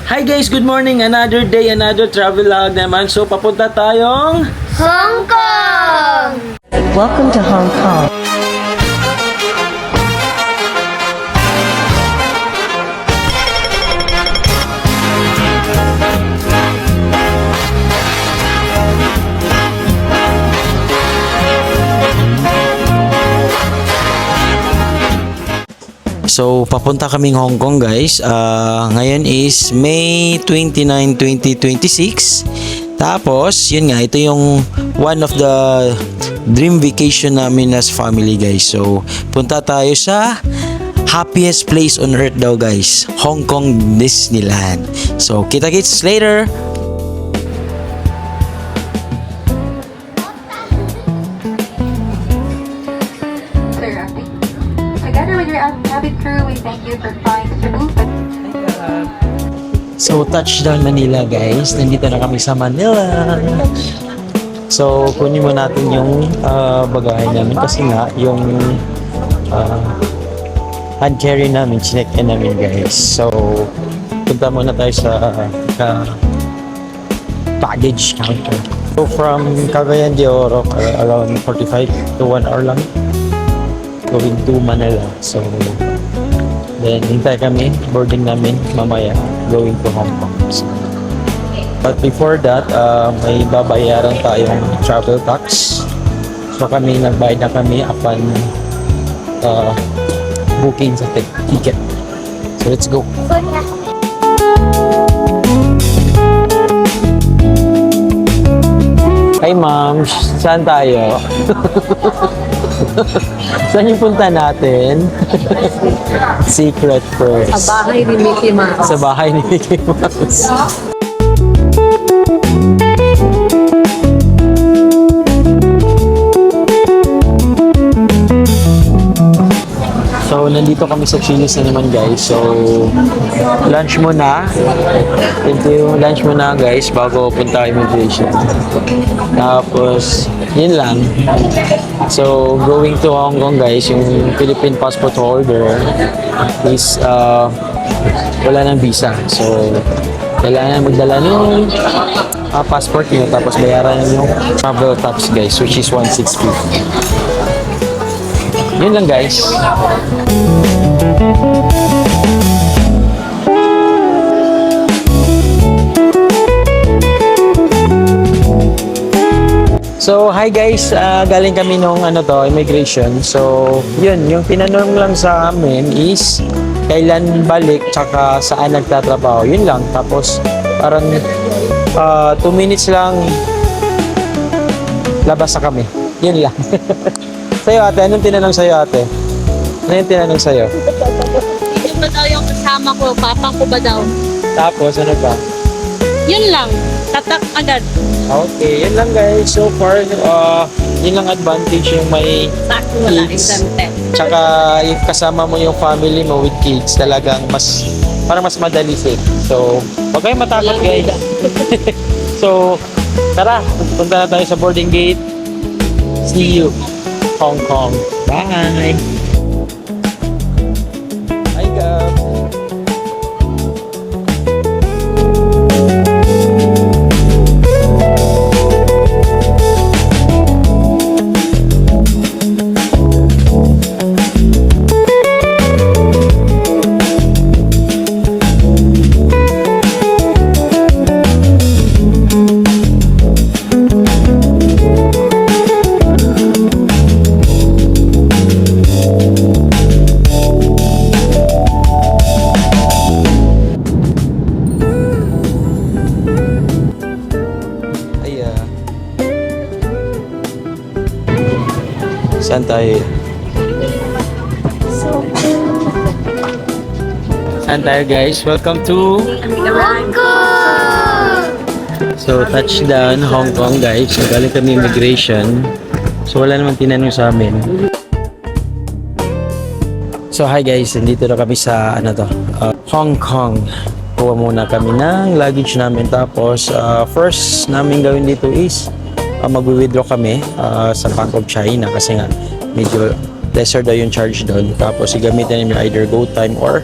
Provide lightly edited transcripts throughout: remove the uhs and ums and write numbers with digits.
Hi guys, good morning. Another day, another travel vlog naman. So papunta tayong Hong Kong! Welcome to Hong Kong. So, papunta kaming Hong Kong guys. Ngayon is May 29, 2026. Tapos, yun nga, ito yung one of the dream vacation namin as family guys. So, punta tayo sa happiest place on earth daw guys. Hong Kong Disneyland. So, kita-kits later! Together with your Avid crew, we thank you for flying Cebu. So, touchdown Manila guys. Nandito na kami sa Manila. So, kunin mo natin yung bagahe namin kasi nga yung hand carry namin, chinek-in namin guys. So, punta muna tayo sa baggage counter. So, from Cagayan de Oro, around 45 to 1 hour lang going to Manila. So, then hintay kami, boarding namin mamaya going to Hong Kong. So, but before that, may babayaran tayong travel tax. So kami, nagbayad na kami upon booking sa ticket. So let's go. Hi ma'am, saan tayo? Saan yung punta natin? Secret first. Sa bahay ni Mickey Mouse. Sa bahay ni Mickey Mouse. So, nandito kami sa Chili's na naman guys. So, lunch muna. Ito yung lunch muna guys bago punta immigration. Tapos, yun lang. So, going to Hong Kong guys, yung Philippine passport holder is wala ng visa. So, kailangan magdala ng passport nyo tapos bayaran yung travel tax guys, which is 1,650. Yun lang guys. So, hi guys. Galing kami nung immigration. So, yun. Yung tinanong lang sa amin is kailan balik tsaka saan nagtatrabaho. Yun lang. Tapos, parang 2 minutes lang labas na kami. Yun lang. Sa'yo ate, anong tinanong sa'yo ate? Ano yung tinanong sa'yo? Yun ba daw yung kasama ko? Papa ko ba daw? Tapos, ano pa? Yun lang. Tatak agad. Okay, yun lang guys. So far, yun lang advantage yung may Sakto wala. kids. Isante. Tsaka if kasama mo yung family mo with kids, talagang parang mas madali safe. So, huwag kayong matakot guys. So, tara, punta na tayo sa boarding gate. See you, Hong Kong. Bye! Hi guys! Saan tayo? Saan tayo guys? Welcome to Hong Kong! So touchdown Hong Kong guys. So galing kami immigration. So wala naman tinanong sa amin. So hi guys, nandito na kami sa Hong Kong. Kuha muna kami ng luggage namin. Tapos first namin gawin dito is mag-withdraw kami sa Bank of China kasi nga medyo lesser daw yung charge doon. Tapos igamitin namin either GoTime or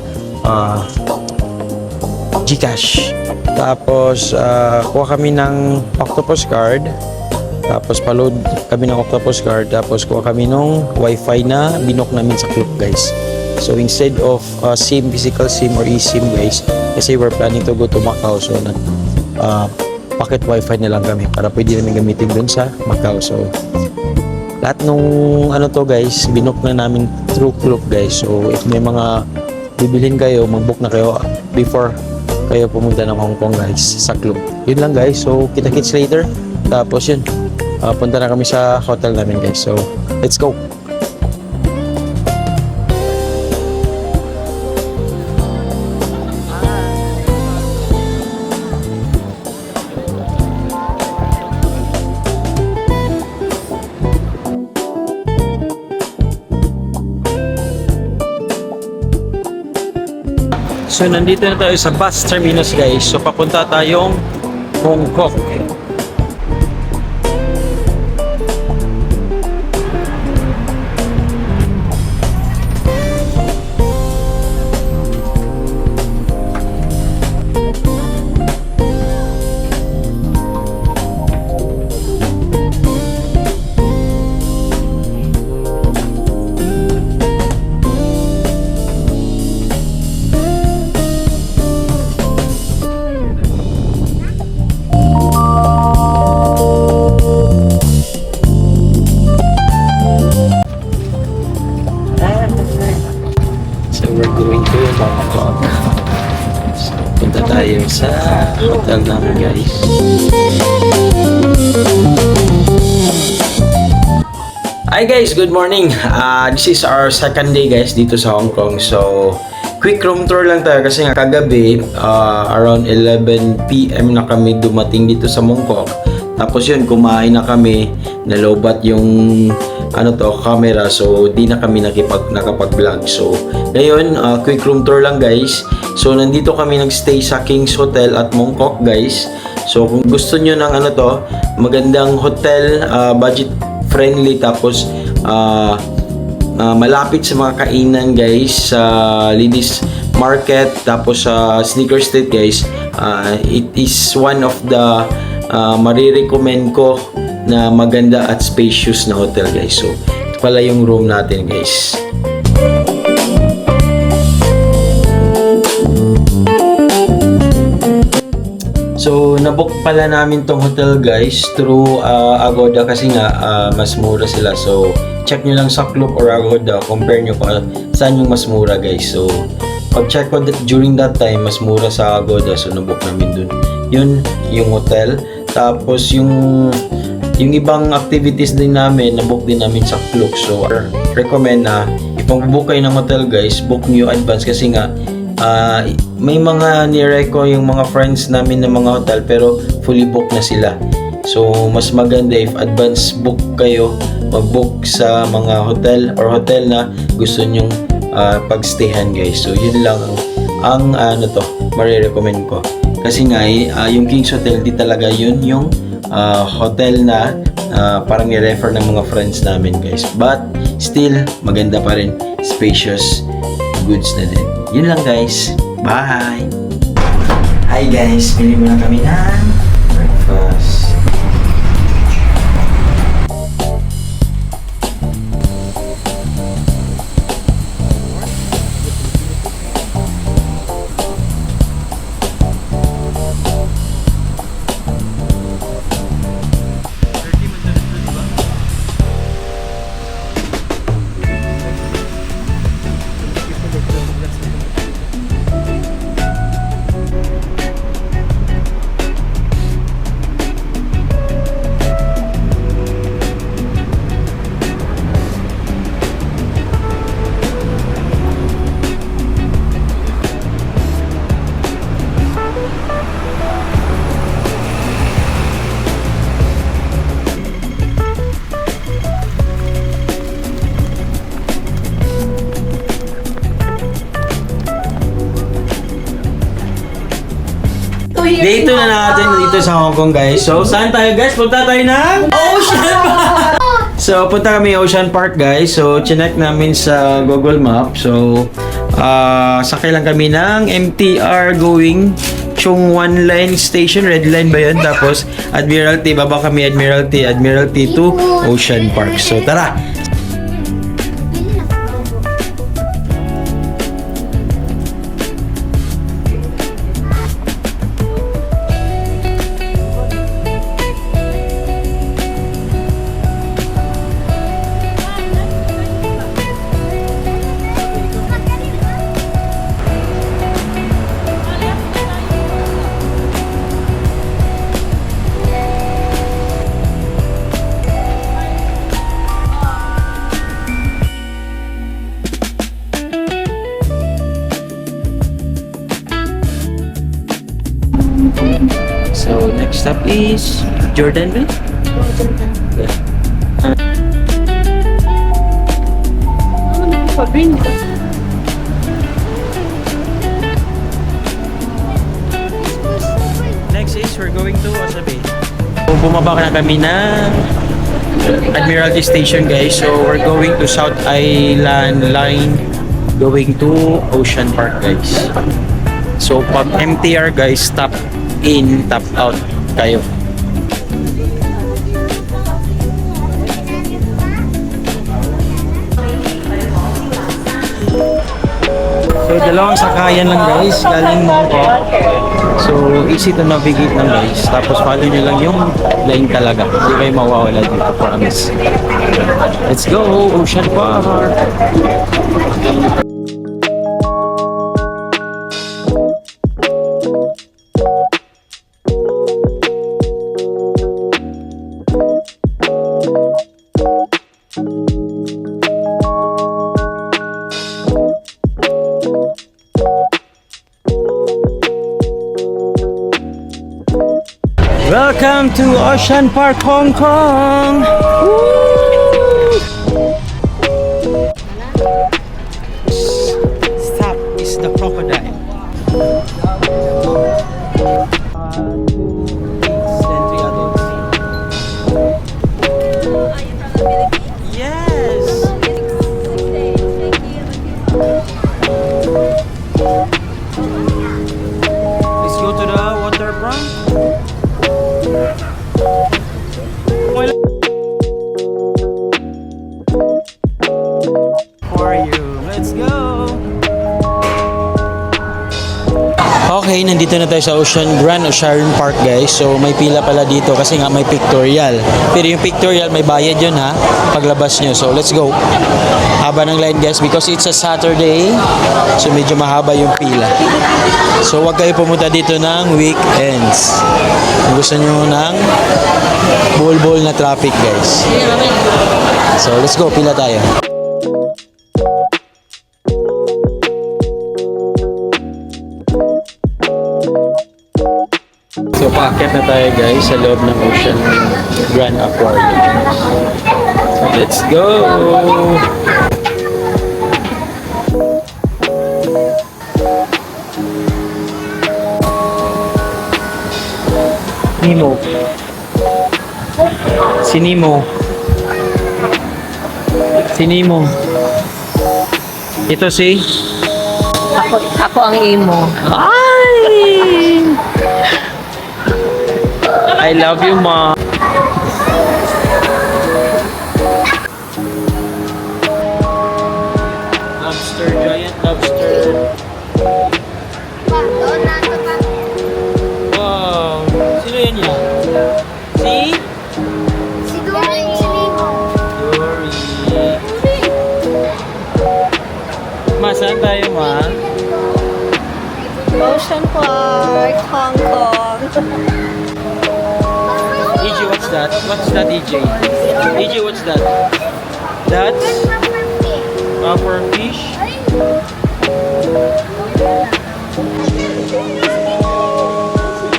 GCash. Tapos, kuha kami ng Octopus card. Tapos, pa-load kami ng Octopus card. Tapos, kuha kami ng Wi-Fi na binok namin sa Klook, guys. So, instead of SIM, physical SIM or eSIM, guys, kasi we're planning to go to Macau. So, pocket Wi-Fi na lang kami para pwede namin gamitin dun sa Macau. So, lahat nung guys, binok na namin through Klook, guys. So, if may mga bibilhin kayo, mag-book na kayo before kayo pumunta ng Hong Kong, guys, sa Klook. Yun lang, guys. So, kita-kits later. Tapos yun, punta na kami sa hotel namin, guys. So, let's go! So, nandito na tayo sa bus terminus, guys. So, papunta tayong Hong Kong. So, we're going to Hong Kong. So, punta tayo sa hotel namin, guys. Hi guys, good morning. This is our second day, guys, dito sa Hong Kong. So, quick room tour lang tayo kasi nga kagabi, around 11 PM na kami dumating dito sa Mongkok. Tapos yun, kumain na kami, nalobat yung camera, so di na kami nakapag-vlog. So, ngayon, quick room tour lang, guys. So, nandito kami nagstay sa King's Hotel at Mongkok, guys. So, kung gusto nyo ng magandang hotel, budget friendly, tapos malapit sa mga kainan, guys, sa Ladies Market, tapos sa Sneaker Street, guys, it is one of the marirecommend ko na maganda at spacious na hotel, guys. So, ito pala yung room natin, guys. So, nabook pala namin tong hotel, guys, through Agoda kasi nga mas mura sila. So, check nyo lang sa Klook or Agoda, compare nyo kung saan yung mas mura, guys. So, pag-check ko during that time, mas mura sa Agoda. So, nabook namin dun. Yun, yung hotel. Tapos, yung ibang activities din namin, nabook din namin sa Klook. So, recommend na if mag-book kayo ng hotel, guys, book nyo advance kasi nga may mga nire-ko yung mga friends namin ng mga hotel pero fully booked na sila. So, mas maganda if advance book kayo, mag-book sa mga hotel or hotel na gusto nyong pag-stayhan, guys. So, yun lang ang marirecommend ko. Kasi nga, yung King's Hotel, di talaga yun yung hotel na parang ni-refer ng mga friends namin, guys. But, still, maganda pa rin. Spacious goods na din. Yun lang, guys. Bye! Hi, guys. Pili muna kami ng breakfast. Dito na natin dito sa Hong Kong, guys. So, saan tayo, guys? Punta tayo ng Ocean Park! So, punta kami Ocean Park, guys. So, chinek namin sa Google Map. So, sakay lang kami ng MTR going Chung One Line Station, Red Line ba yun? Tapos Admiralty, baba kami Admiralty to Ocean Park. So tara! So next stop is Jordanville. Next is we're going to Osabe. So bumaba na kami na Admiralty Station guys. So we're going to South Island Line going to Ocean Park guys. So pag MTR guys, stop in, tap out kayo. So dalawang sakayan lang guys, galing Mongkok. So easy to navigate lang guys. Tapos follow nyo lang yung line talaga. Hindi kayo mawawala dito, promise. Let's go, Ocean Park! Welcome to Ocean Park, Hong Kong! Woo! Stop is the crocodile. Yes! Let's go to the waterfront. For you. Let's go! Okay, nandito na tayo sa Grand Ocean Park guys. So may pila pala dito kasi nga may pictorial. Pero yung pictorial may bayad yun ha, paglabas nyo. So let's go. Haba ng line guys because it's a Saturday. So medyo mahaba yung pila. So wag kayo pumunta dito ng weekends. Kung gusto nyo ng bull na traffic guys. So let's go, pila tayo. So paakyat na tayo guys sa loob ng Ocean Grand Aquarium. So let's go! Nemo. Si Nemo. Si Nemo. Ito si? Ako ang imo. Ay! I love you, Ma. Lobster, giant lobster. Wow. Sino yan yan? Si? Si Dory, si Lino. Dory. Ma, saan tayo, Ma? Ocean Park, Hong Kong. EJ, what's that? What's that, EJ? EJ, what's that? That's proper fish.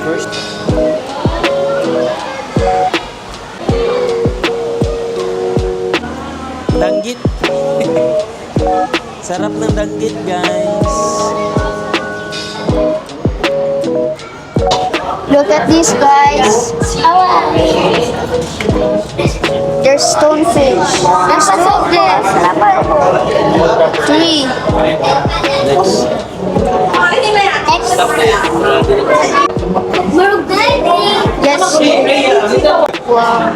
First. Danggit. Sarap ng danggit, guys. Look at these guys. There's stonefish. There's a of this. 3. Next. Next Yes. Wow.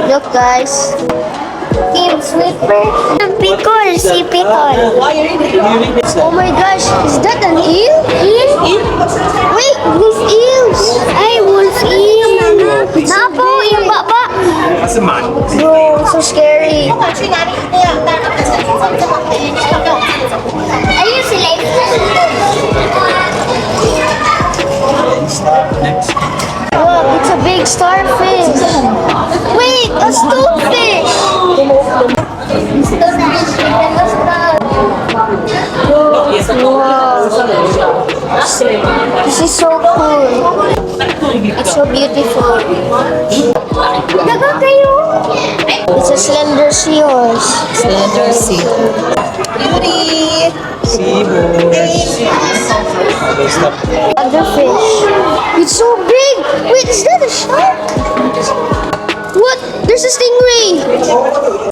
Look, guys. Game sweeper. Pickle. See pickle. Oh my gosh. Is that an eel? Eel? Wait, wolf eels. Ay, wolf eel. Napo, yung baba. Bro, so scary. Ayun sila. Look, it's a big starfish. Wait, a stonefish. Wow. This is so cool. It's so beautiful. Daga kayo. It's a slender seahorse. Slender sea. Beauty! Other fish. It's so big. Wait, is that a shark? What? There's a stingray.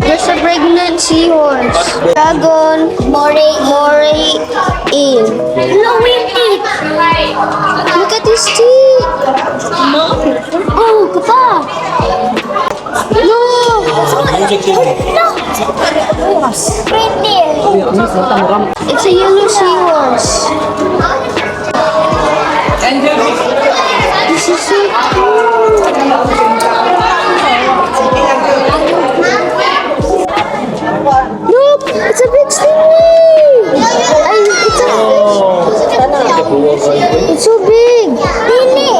There's a pregnant seahorse. Dragon. Moray. Eel. Glowing teeth. Look at his teeth. Oh, kapa. No. Reindeer. It's a yellow seahorse. This is so cool. Look, it's a big stingray. It's a fish. It's so big. Really?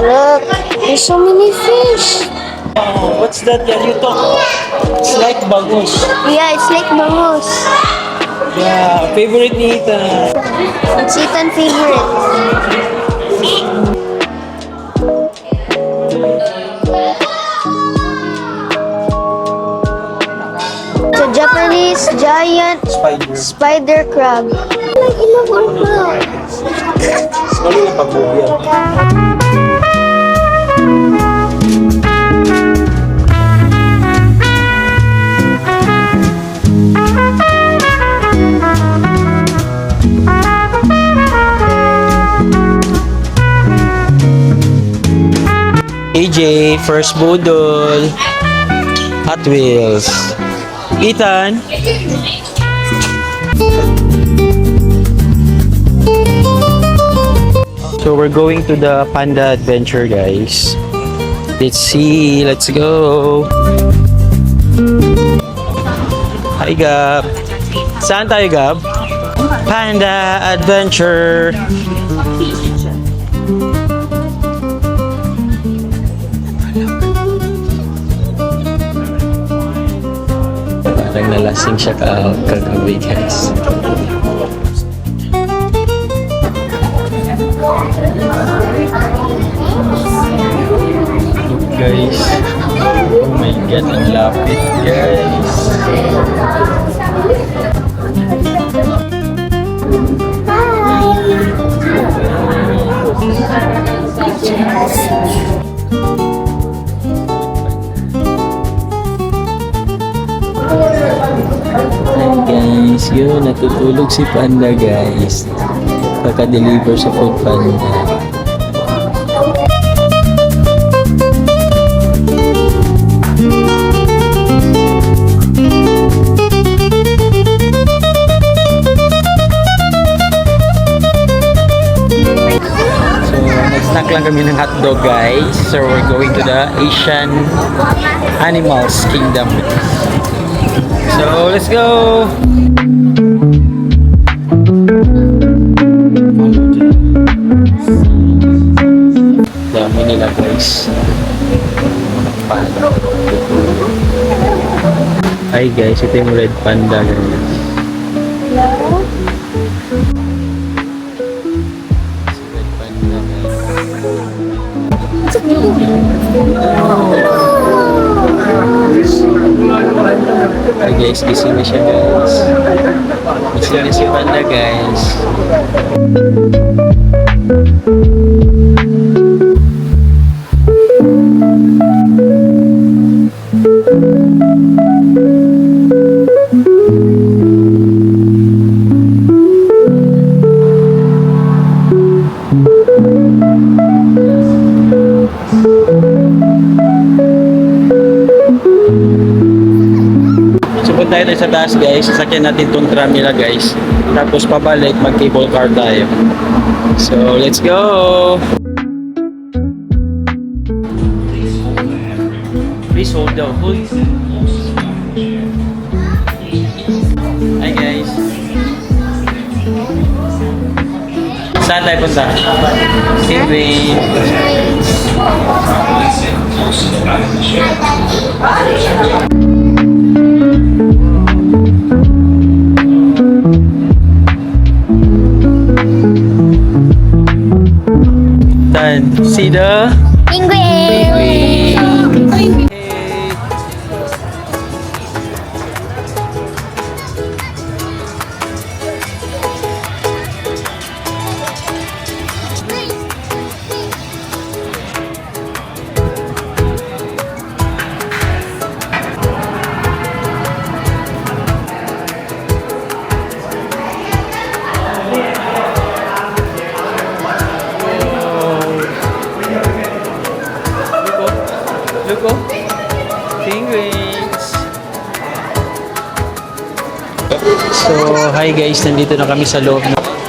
Look, there's so many fish. What's that that you talk? It's like bangus. Yeah, it's like bangus. Yeah, favorite ni Ethan. It's Ethan's favorite. It's a Japanese giant spider crab. Like ilawang crab. Sorry, pag-movie. AJ, first budol. Hot Wheels. Ethan. So we're going to the Panda Adventure, guys. Let's see. Let's go. Hi, Gab. Saan tayo, Gab? Panda Adventure. Parang nalasing siya kagabi, guys. Look, guys. Oh my God, ang lapit, guys. Hi guys, yun, natutulog si Panda, guys. Kaka-deliver sa Food Panda. So, nag-snack lang kami ng hotdog, guys. So, we're going to the Asian Animals Kingdom. So, let's go! Dami nila, guys. Panda. Hi guys, ito yung red panda, guys. Red panda, guys. Hi guys, gising na siya, guys. Gising na si Panda, guys. tayo sa taas guys. Sasakyan natin itong tram nila guys. Tapos pabalik, mag-cable car tayo. So, let's go! Please hold the hood. Hi guys. Saan tayo punta? Singway. Then, see the Penguin! penguin. Look, oh. Penguins. So, hi guys. Nandito na kami sa loob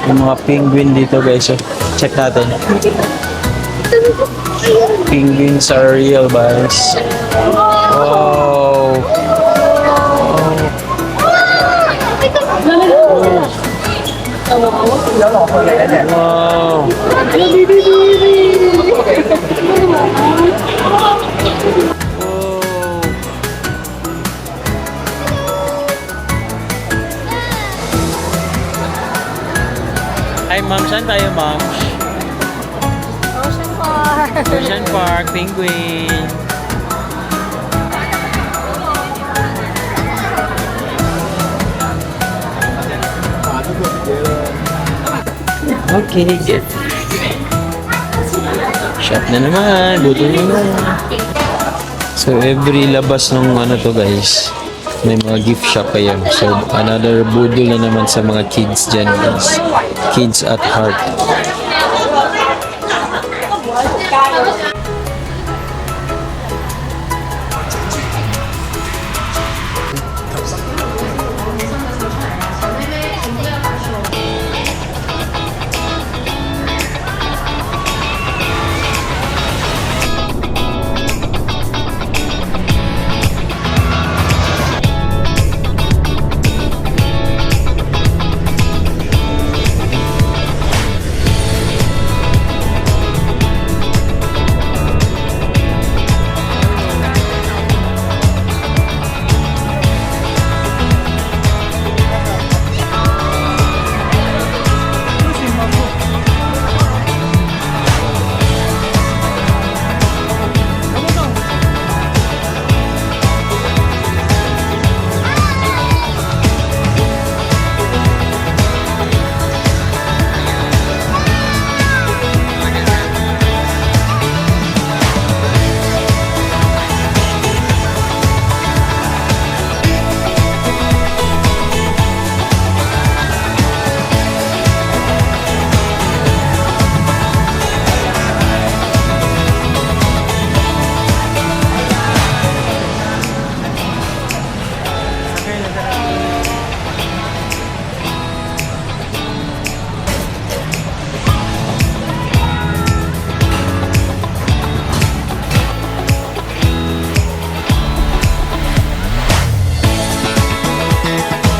ng mga penguin dito guys. So, check natin. Penguins are real guys. Wow. Wow. Hi ma'am, saan tayo ma'am? Ocean Park! Ocean Park, penguin. Okay, good. Shop na naman, buto na naman. So every labas ng ano to guys, may mga gift shop kayo. So another budol na naman sa mga kids dyan guys. Kids at heart.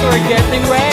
We're getting wet.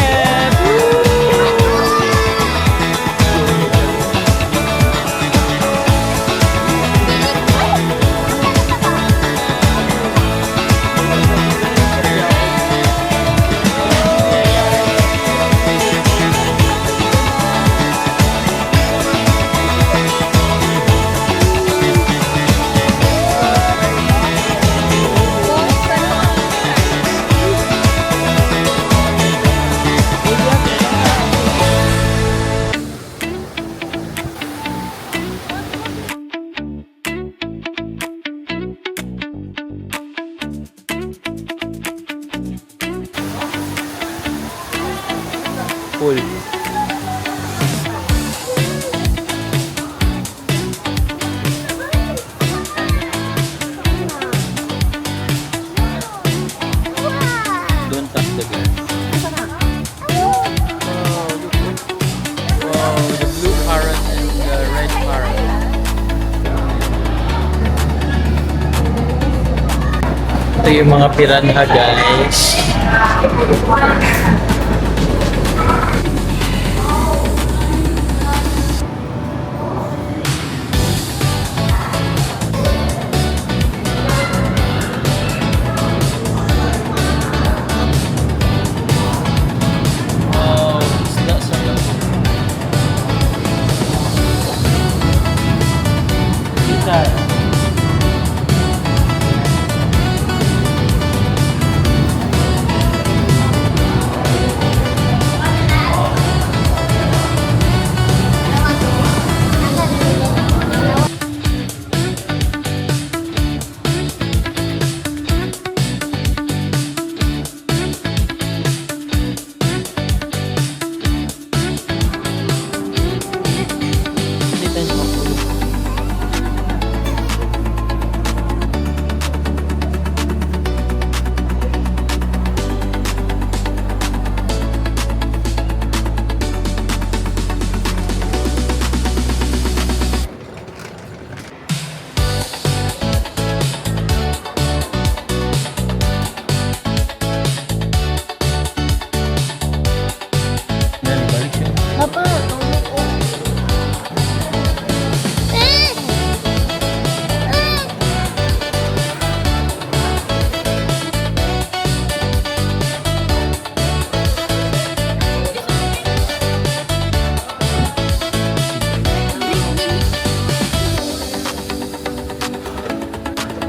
Pool. Doon ta. Ito yung mga piranha, guys. Wow, isda sa loob. Kita. Papa.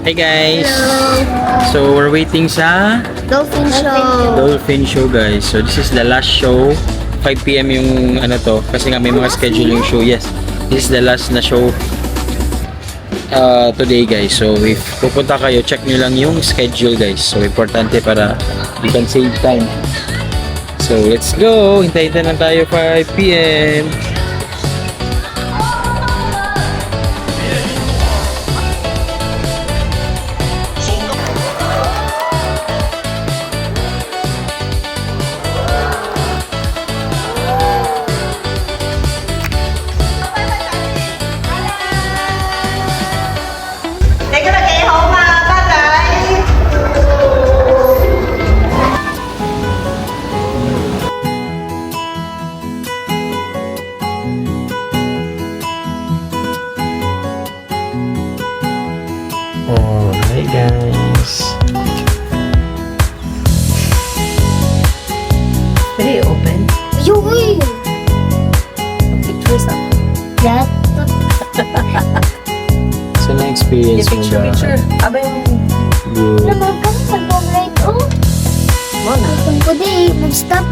Hey guys! So we're waiting sa Dolphin show. Dolphin Show, guys. So this is the last show. 5 PM yung ano to kasi nga may mga schedule yung show. Yes, this is the last na show today, guys. So if pupunta kayo, check nyo lang yung schedule, guys. So importante para you can save time. So let's go! Hintayin na tayo 5 PM. Alright, guys. Did it open? Yun! Pictures up. That. So na-experience mo ba? Picture. Aba yung... Good. Naman ka mag-light. Oh, Mona. kung ko di, mag-stop.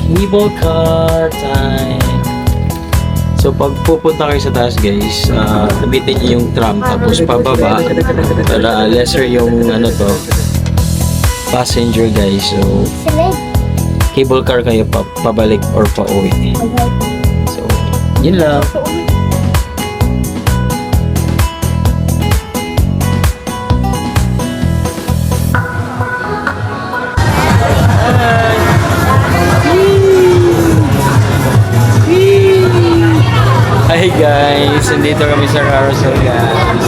Cable car time. So pag pupunta kayo sa taas, guys, gamitin niyo yung tram tapos pababa para lesser yung ano to passenger, guys. So Silid. cable car kayo pabalik or pauwi. So yun lang. Hi guys, nandito kami sa carousel, guys.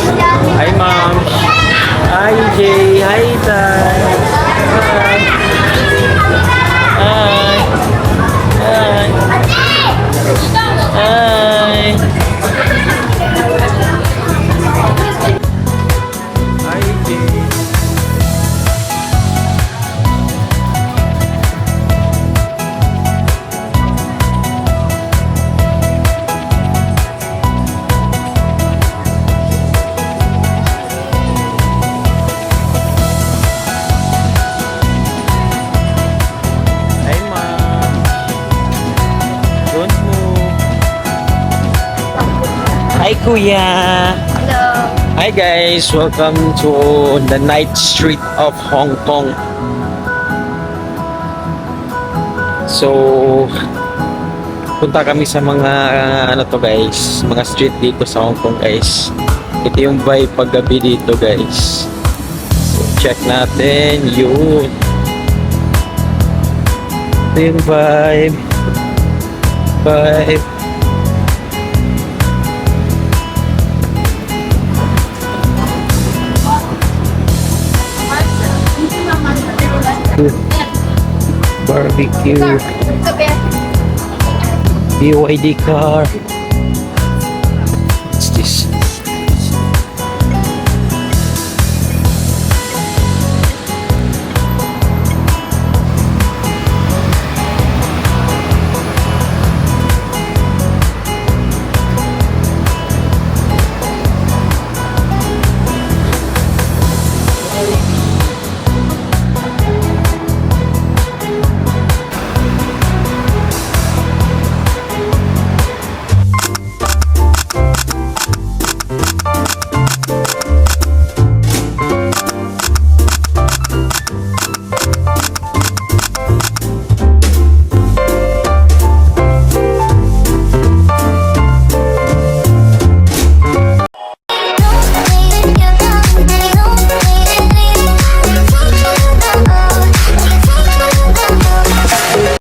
Hi ma'am. Hi Jay. Hi Tay. Hi. Hi. Hi. Hi. Hi Jay. Hi ma'am. Don't move. Hi kuya. Hello. Hi guys, welcome to the night street of Hong Kong. So, punta kami sa mga ano to, guys, mga street dito sa Hong Kong, guys. Ito yung vibe paggabi dito, guys. So, check natin yun. Ito yung vibe. Vibe. Barbecue. BYD car. What's this?